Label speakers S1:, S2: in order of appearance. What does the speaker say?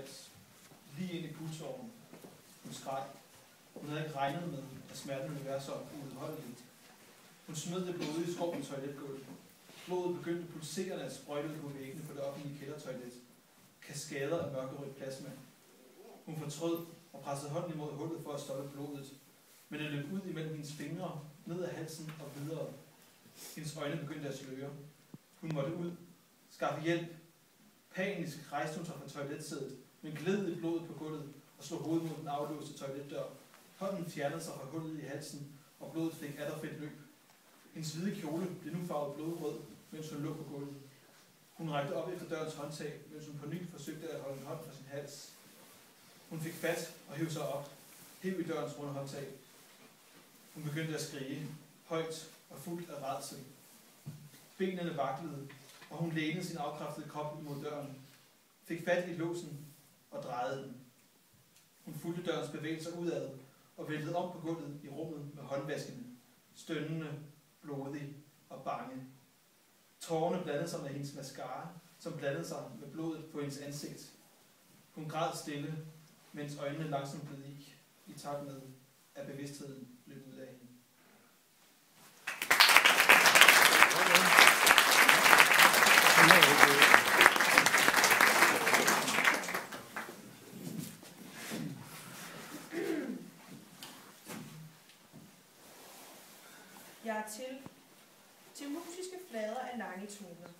S1: hals, lige ind i pulsåren. Hun skreg. Hun havde ikke regnet med, at smerten ville være så uudholdeligt. Hun smed det blodige skår på toiletgulvet. Blodet begyndte pulserende at sprøjte på væggene på det offentlige kældertoilet. Kaskader af mørkerødt plasma. Hun fortrød og pressede hånden imod hullet for at stoppe blodet. Men det løb ud imellem hendes fingre, ned ad halsen og videre. Hendes øjne begyndte at sløre. Hun måtte ud. Skaffe hjælp. Panisk rejste hun sig fra toiletsædet, men gled i blodet på gulvet og slog hovedet mod den aflåste toiletdør. Hånden fjernede sig fra hullet i halsen, og blodet fik atter frit løb. Hendes hvide kjole blev nu farvet blodrød, mens hun lå på gulvet. Hun rækte op efter dørens håndtag, mens hun på ny forsøgte at holde en hånd fra sin hals. Hun fik fat og hævde sig op, hev i dørens runde håndtag. Hun begyndte at skrige, højt og fuldt af rædsel. Benene vaklede, og hun lænede sin afkræftede krop imod døren, fik fat i låsen og drejede den. Hun fulgte dørens bevægelser udad og væltede om på gulvet i rummet med håndvaskene, stønnende, blodig og bange. Tårerne blandede sig med hendes mascara, som blandede sig med blodet på hendes ansigt. Hun græd stille, mens øjnene langsomt blev i takt med, at bevidstheden løb ud af hende.
S2: Jeg er til musiske flader af lange toner.